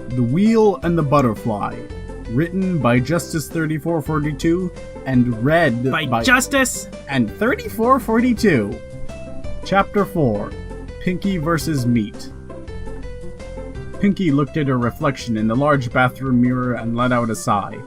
The Wheel and the Butterfly, written by Justice3442 and read by Justice and 3442. Chapter 4, Pinky vs. Meat. Pinky looked at her reflection in the large bathroom mirror and let out a sigh.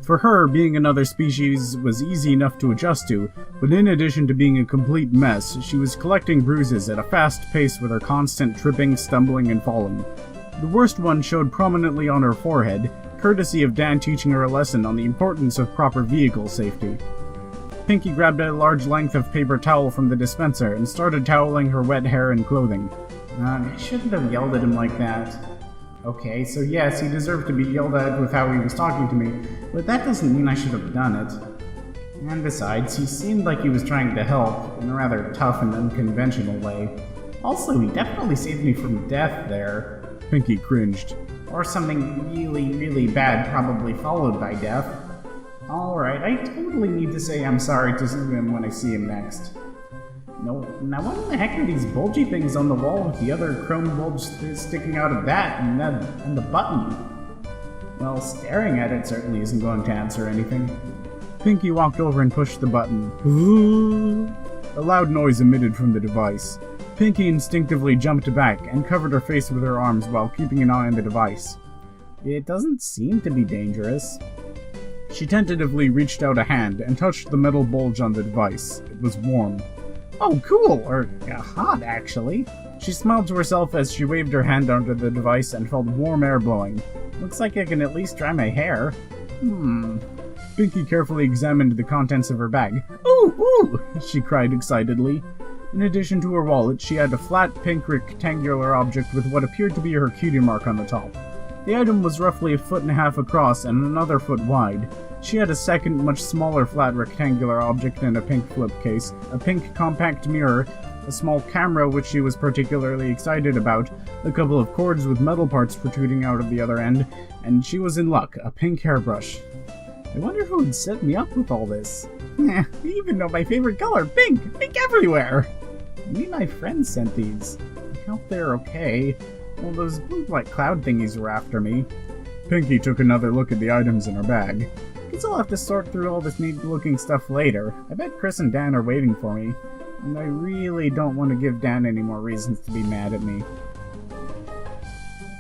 For her, being another species was easy enough to adjust to, but in addition to being a complete mess, she was collecting bruises at a fast pace with her constant tripping, stumbling, and falling. The worst one showed prominently on her forehead, courtesy of Dan teaching her a lesson on the importance of proper vehicle safety. Pinky grabbed a large length of paper towel from the dispenser and started toweling her wet hair and clothing. I shouldn't have yelled at him like that. Okay, so yes, he deserved to be yelled at with how he was talking to me, but that doesn't mean I should have done it. And besides, he seemed like he was trying to help, in a rather tough and unconventional way. Also, he definitely saved me from death there. Pinky cringed. Or something really, really bad, probably followed by death. Alright, I totally need to say I'm sorry to him when I see him next. No, now what in the heck are these bulgy things on the wall with the other chrome bulge sticking out of that and the button? Well, staring at it certainly isn't going to answer anything. Pinky walked over and pushed the button. Ooh. A loud noise emitted from the device. Pinky instinctively jumped back and covered her face with her arms while keeping an eye on the device. It doesn't seem to be dangerous. She tentatively reached out a hand and touched the metal bulge on the device. It was warm. Oh, cool! Or hot, actually. She smiled to herself as she waved her hand onto the device and felt warm air blowing. Looks like I can at least dry my hair. Pinky carefully examined the contents of her bag. Ooh, ooh! She cried excitedly. In addition to her wallet, she had a flat, pink, rectangular object with what appeared to be her cutie mark on the top. The item was roughly 1.5 feet across and another foot wide. She had a second, much smaller flat rectangular object in a pink flip case, a pink compact mirror, a small camera which she was particularly excited about, a couple of cords with metal parts protruding out of the other end, and she was in luck, a pink hairbrush. I wonder who would set me up with all this. I even know my favorite color, pink! Pink everywhere! Maybe my friends sent these. I hope they're okay. Well, those blue white cloud thingies were after me. Pinky took another look at the items in her bag. Guess I'll have to sort through all this neat-looking stuff later. I bet Chris and Dan are waiting for me, and I really don't want to give Dan any more reasons to be mad at me.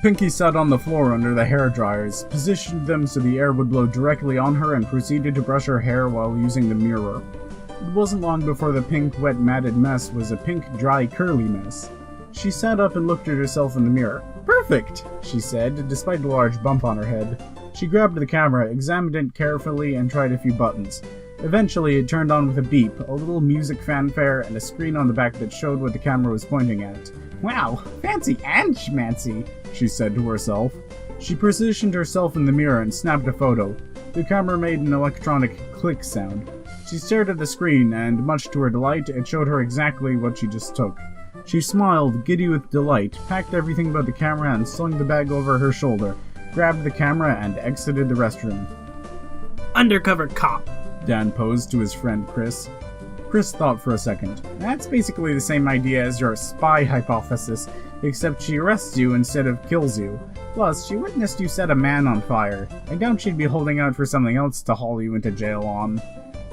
Pinky sat on the floor under the hair dryers, positioned them so the air would blow directly on her, and proceeded to brush her hair while using the mirror. It wasn't long before the pink, wet, matted mess was a pink, dry, curly mess. She sat up and looked at herself in the mirror. Perfect, she said, despite the large bump on her head. She grabbed the camera, examined it carefully, and tried a few buttons. Eventually, it turned on with a beep, a little music fanfare, and a screen on the back that showed what the camera was pointing at. Wow, fancy and schmancy, she said to herself. She positioned herself in the mirror and snapped a photo. The camera made an electronic click sound. She stared at the screen, and much to her delight, it showed her exactly what she just took. She smiled, giddy with delight, packed everything but the camera and slung the bag over her shoulder, grabbed the camera, and exited the restroom. Undercover cop, Dan posed to his friend Chris. Chris thought for a second. That's basically the same idea as your spy hypothesis, except she arrests you instead of kills you. Plus, she witnessed you set a man on fire. I doubt she'd be holding out for something else to haul you into jail on.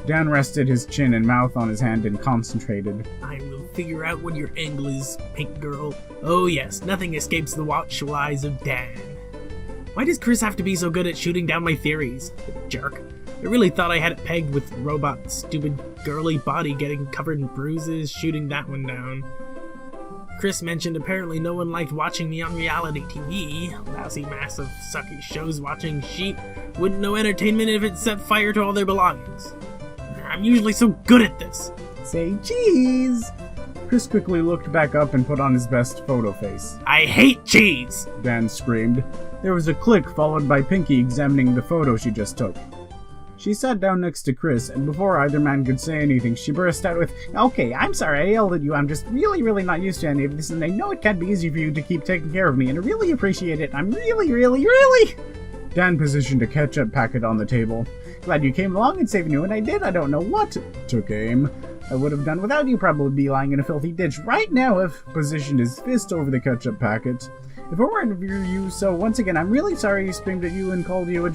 Dan rested his chin and mouth on his hand and concentrated. I will figure out what your angle is, pink girl. Oh yes, nothing escapes the watchful eyes of Dan. Why does Chris have to be so good at shooting down my theories? The jerk. I really thought I had it pegged with robot, stupid, girly body getting covered in bruises, shooting that one down. Chris mentioned apparently no one liked watching me on reality TV. Lousy, massive, sucky shows watching sheep wouldn't know entertainment if it set fire to all their belongings. I'm usually so good at this. Say cheese! Chris quickly looked back up and put on his best photo face. I hate cheese! Dan screamed. There was a click followed by Pinky examining the photo she just took. She sat down next to Chris, and before either man could say anything, she burst out with, Okay, I'm sorry I yelled at you. I'm just really not used to any of this, and I know it can't be easy for you to keep taking care of me, and I really appreciate it. I'm really... Dan positioned a ketchup packet on the table. Glad you came along and saved me when I did. I don't know what took aim. I would have done without you, probably be lying in a filthy ditch right now if positioned his fist over the ketchup packet. If it weren't for you, so once again, I'm really sorry he screamed at you and called you a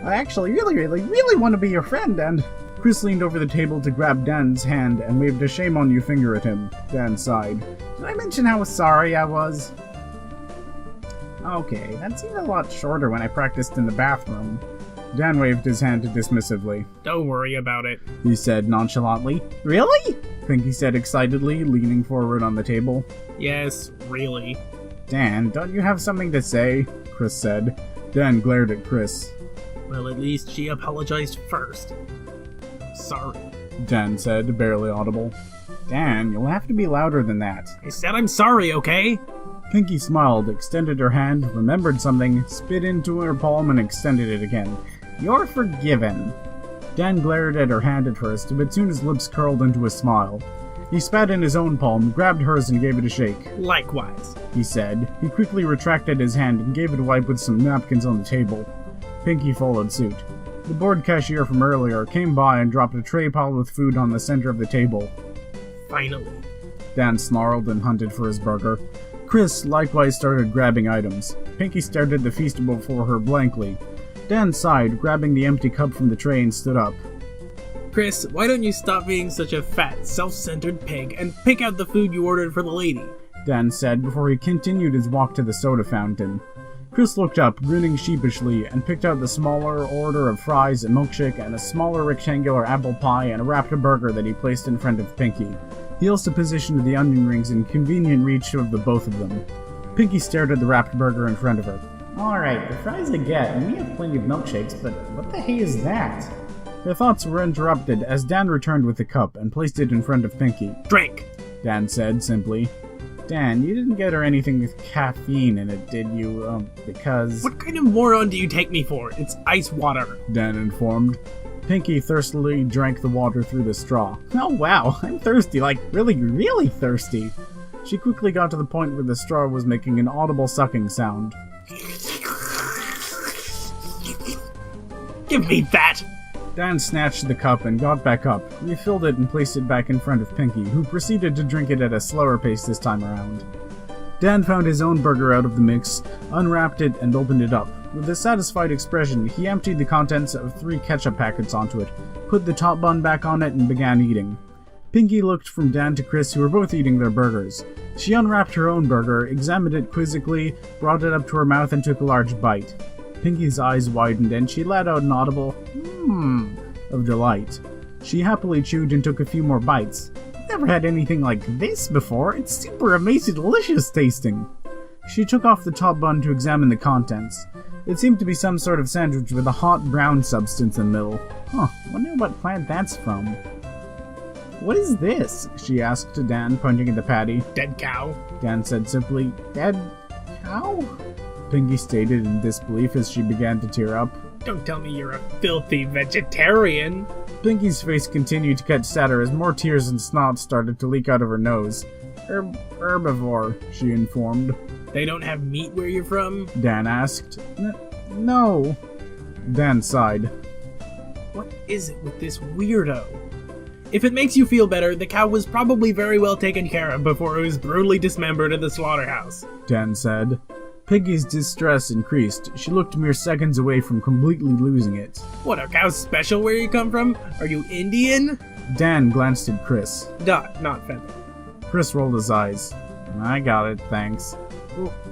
I actually really want to be your friend, and... Chris leaned over the table to grab Dan's hand and waved a shame on you finger at him. Dan sighed. Did I mention how sorry I was? Okay, that seemed a lot shorter when I practiced in the bathroom. Dan waved his hand dismissively. Don't worry about it, he said nonchalantly. Really? Pinky said excitedly, leaning forward on the table. Yes, really. Dan, don't you have something to say? Chris said. Dan glared at Chris. Well, at least she apologized first. Sorry, Dan said, barely audible. Dan, you'll have to be louder than that. I said I'm sorry, okay? Pinky smiled, extended her hand, remembered something, spit into her palm, and extended it again. You're forgiven. Dan glared at her hand at first, but soon his lips curled into a smile. He spat in his own palm, grabbed hers, and gave it a shake. Likewise, he said. He quickly retracted his hand and gave it a wipe with some napkins on the table. Pinky followed suit. The bored cashier from earlier came by and dropped a tray piled with food on the center of the table. Finally. Dan snarled and hunted for his burger. Chris likewise started grabbing items. Pinky stared at the feast before her blankly. Dan sighed, grabbing the empty cup from the tray and stood up. Chris, why don't you stop being such a fat, self-centered pig and pick out the food you ordered for the lady? Dan said before he continued his walk to the soda fountain. Chris looked up, grinning sheepishly, and picked out the smaller order of fries, a milkshake, and a smaller rectangular apple pie and a wrapped burger that he placed in front of Pinky. He also positioned the onion rings in convenient reach of the both of them. Pinky stared at the wrapped burger in front of her. Alright, the fries I get, and we have plenty of milkshakes, but what the hey is that? Her thoughts were interrupted as Dan returned with the cup and placed it in front of Pinky. Drink! Dan said simply. Dan, you didn't get her anything with caffeine in it, did you? Because... What kind of moron do you take me for? It's ice water, Dan informed. Pinky thirstily drank the water through the straw. Oh wow, I'm thirsty, like really thirsty. She quickly got to the point where the straw was making an audible sucking sound. Give me that! Dan snatched the cup and got back up, refilled it and placed it back in front of Pinky, who proceeded to drink it at a slower pace this time around. Dan found his own burger out of the mix, unwrapped it, and opened it up. With a satisfied expression, he emptied the contents of 3 ketchup packets onto it, put the top bun back on it, and began eating. Pinky looked from Dan to Chris, who were both eating their burgers. She unwrapped her own burger, examined it quizzically, brought it up to her mouth, and took a large bite. Pinky's eyes widened, and she let out an audible of delight. She happily chewed and took a few more bites. Never had anything like this before. It's super amazing, delicious tasting. She took off the top bun to examine the contents. It seemed to be some sort of sandwich with a hot brown substance in the middle. Wonder what plant that's from. What is this? She asked Dan, pointing at the patty. Dead cow. Dan said simply, Dead cow? Pinky stated in disbelief as she began to tear up. Don't tell me you're a filthy vegetarian. Pinky's face continued to catch sadder as more tears and snot started to leak out of her nose. Herbivore, she informed. They don't have meat where you're from? Dan asked. No. Dan sighed. What is it with this weirdo? If it makes you feel better, the cow was probably very well taken care of before it was brutally dismembered at the slaughterhouse, Dan said. Pinky's distress increased. She looked mere seconds away from completely losing it. What, are cows special where you come from? Are you Indian? Dan glanced at Chris. Not feather. Chris rolled his eyes. I got it, thanks.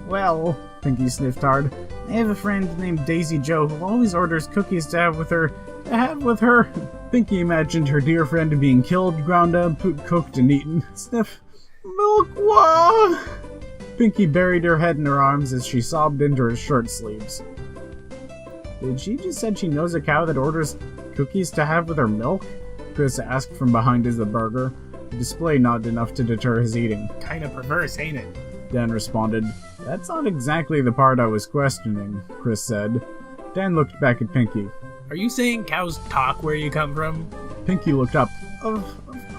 Well, Pinky sniffed hard. I have a friend named Daisy Jo who always orders cookies to have with her. Pinky imagined her dear friend being killed, ground up, cooked, and eaten. Sniff. Milk, wah! Pinky buried her head in her arms as she sobbed into her shirt sleeves. Did she just said she knows a cow that orders cookies to have with her milk? Chris asked from behind his burger. The display not enough to deter his eating. Kinda perverse, ain't it? Dan responded. That's not exactly the part I was questioning, Chris said. Dan looked back at Pinky. Are you saying cows talk where you come from? Pinky looked up. Of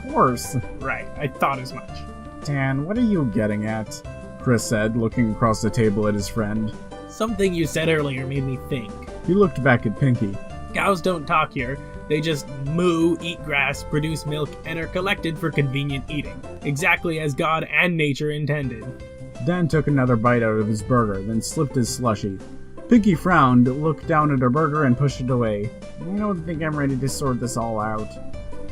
course. Right, I thought as much. Dan, what are you getting at? Chris said, looking across the table at his friend. Something you said earlier made me think. He looked back at Pinky. Cows don't talk here. They just moo, eat grass, produce milk, and are collected for convenient eating. Exactly as God and nature intended. Dan took another bite out of his burger, then slipped his slushie. Pinky frowned, looked down at her burger, and pushed it away. I don't think I'm ready to sort this all out.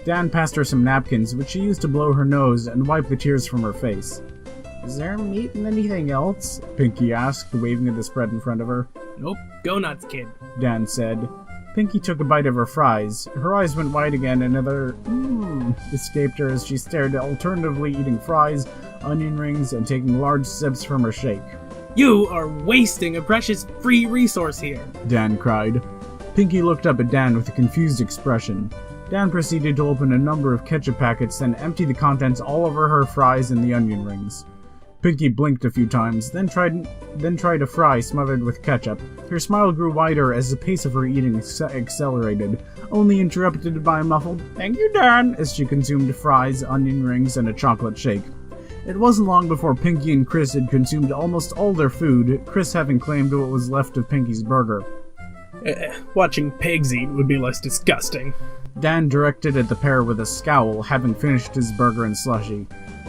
Dan passed her some napkins, which she used to blow her nose and wipe the tears from her face. Is there meat in anything else? Pinky asked, waving at the spread in front of her. Nope, go nuts, kid, Dan said. Pinky took a bite of her fries. Her eyes went wide again, and another escaped her as she stared, alternatively eating fries, onion rings, and taking large sips from her shake. You are wasting a precious free resource here, Dan cried. Pinky looked up at Dan with a confused expression. Dan proceeded to open a number of ketchup packets, then empty the contents all over her fries and the onion rings. Pinky blinked a few times, then tried a fry smothered with ketchup. Her smile grew wider as the pace of her eating accelerated, only interrupted by a muffled, "Thank you, Dan," as she consumed fries, onion rings, and a chocolate shake. It wasn't long before Pinky and Chris had consumed almost all their food, Chris having claimed what was left of Pinky's burger. Watching pigs eat would be less disgusting. Dan directed at the pair with a scowl, having finished his burger and slushie.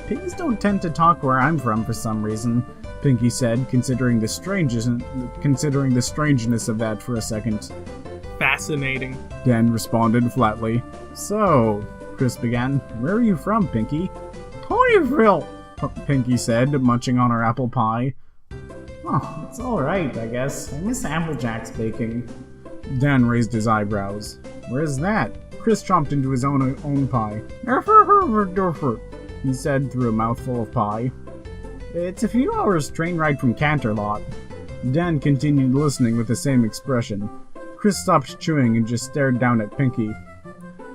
Pigs don't tend to talk where I'm from for some reason, Pinky said, considering the strangeness of that for a second. Fascinating, Dan responded flatly. So, Chris began, where are you from, Pinky? Ponyville, Pinky said, munching on her apple pie. Oh, it's alright, I guess. I miss Applejack's baking. Dan raised his eyebrows. Where's that? Chris chomped into his own pie. He said through a mouthful of pie. It's a few hours train ride from Canterlot. Dan continued listening with the same expression. Chris stopped chewing and just stared down at Pinky.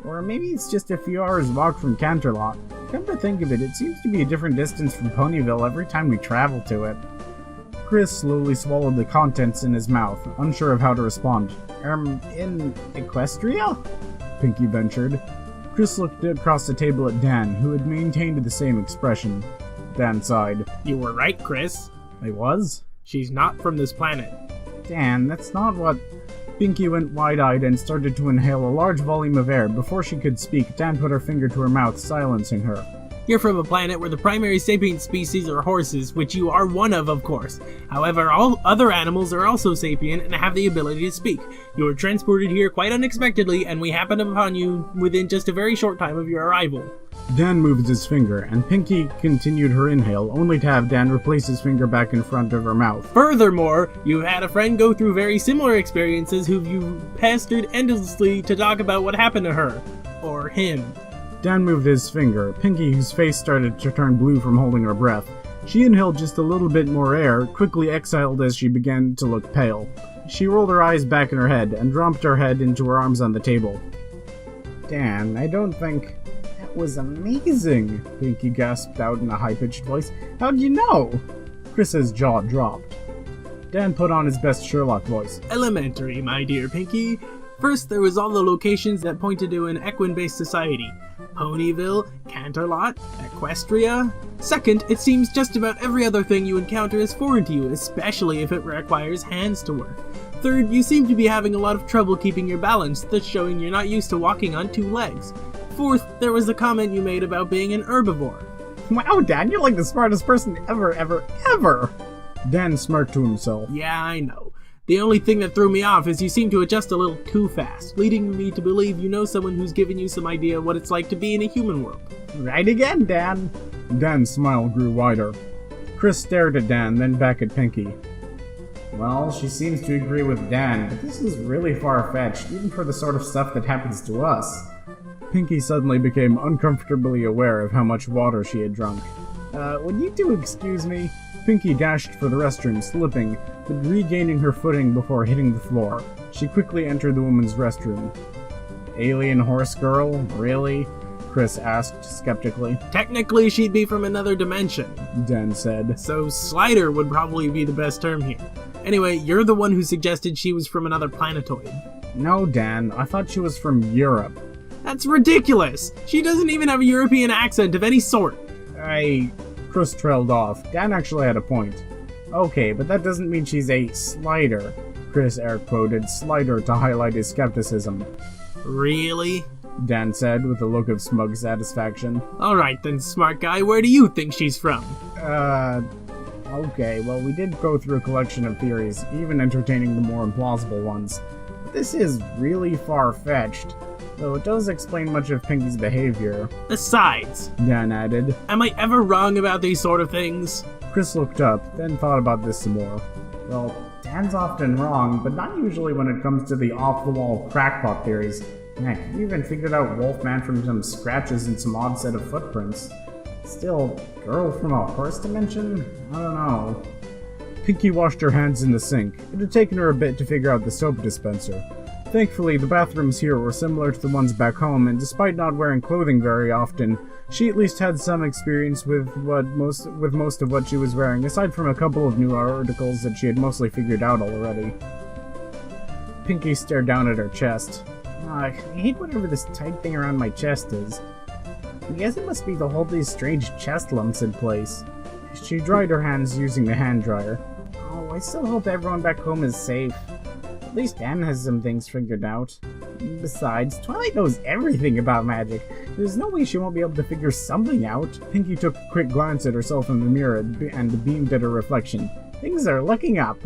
Or maybe it's just a few hours walk from Canterlot. Come to think of it, it seems to be a different distance from Ponyville every time we travel to it. Chris slowly swallowed the contents in his mouth, unsure of how to respond. In Equestria? Pinky ventured. Chris looked across the table at Dan, who had maintained the same expression. Dan sighed. You were right, Chris. I was? She's not from this planet. Dan, that's not what... Pinky went wide-eyed and started to inhale a large volume of air. Before she could speak, Dan put her finger to her mouth, silencing her. You're from a planet where the primary sapient species are horses, which you are one of course. However, all other animals are also sapient and have the ability to speak. You were transported here quite unexpectedly, and we happened upon you within just a very short time of your arrival. Dan moved his finger, and Pinky continued her inhale, only to have Dan replace his finger back in front of her mouth. Furthermore, you've had a friend go through very similar experiences who you've pestered endlessly to talk about what happened to her. Or him. Dan moved his finger. Pinky, whose face started to turn blue from holding her breath. She inhaled just a little bit more air, quickly exhaled as she began to look pale. She rolled her eyes back in her head and dropped her head into her arms on the table. Dan, I don't think... That was amazing, Pinky gasped out in a high-pitched voice. How'd you know? Chris's jaw dropped. Dan put on his best Sherlock voice. Elementary, my dear Pinky. First, there was all the locations that pointed to an equine-based society. Ponyville, Canterlot, Equestria. Second, it seems just about every other thing you encounter is foreign to you, especially if it requires hands to work. Third, you seem to be having a lot of trouble keeping your balance, thus showing you're not used to walking on two legs. Fourth, there was the comment you made about being an herbivore. Wow, Dan, you're like the smartest person ever! Dan smirked to himself. Yeah, I know. The only thing that threw me off is you seem to adjust a little too fast, leading me to believe you know someone who's given you some idea of what it's like to be in a human world. Right again, Dan. Dan's smile grew wider. Chris stared at Dan, then back at Pinky. Well, she seems to agree with Dan, but this is really far-fetched, even for the sort of stuff that happens to us. Pinky suddenly became uncomfortably aware of how much water she had drunk. Would you two excuse me? Pinky dashed for the restroom, slipping, but regaining her footing before hitting the floor. She quickly entered the woman's restroom. Alien horse girl? Really? Chris asked skeptically. Technically, she'd be from another dimension, Dan said. So Slider would probably be the best term here. Anyway, you're the one who suggested she was from another planetoid. No, Dan. I thought she was from Europe. That's ridiculous! She doesn't even have a European accent of any sort. Chris trailed off. Dan actually had a point. Okay, but that doesn't mean she's a slider. Chris air-quoted slider to highlight his skepticism. Really? Dan said with a look of smug satisfaction. Alright then, smart guy, where do you think she's from? Okay, well, we did go through a collection of theories, even entertaining the more implausible ones. But this is really far-fetched, though it does explain much of Pinky's behavior. Besides, Dan added. am I ever wrong about these sort of things? Chris looked up, then thought about this some more. Well, Dan's often wrong, but not usually when it comes to the off-the-wall crackpot theories. Heck, you even figured out Wolfman from some scratches and some odd set of footprints. Still, girl from a horse dimension? I don't know. Pinky washed her hands in the sink. It had taken her a bit to figure out the soap dispenser. Thankfully, the bathrooms here were similar to the ones back home, and despite not wearing clothing very often, she at least had some experience with most of what she was wearing, aside from a couple of new articles that she had mostly figured out already. Pinky stared down at her chest. I hate whatever this tight thing around my chest is. I guess it must be to hold these strange chest lumps in place. She dried her hands using the hand dryer. Oh, I still hope everyone back home is safe. At least Dan has some things figured out. Besides, Twilight knows everything about magic. There's no way she won't be able to figure something out. Pinky took a quick glance at herself in the mirror and beamed at her reflection. Things are looking up.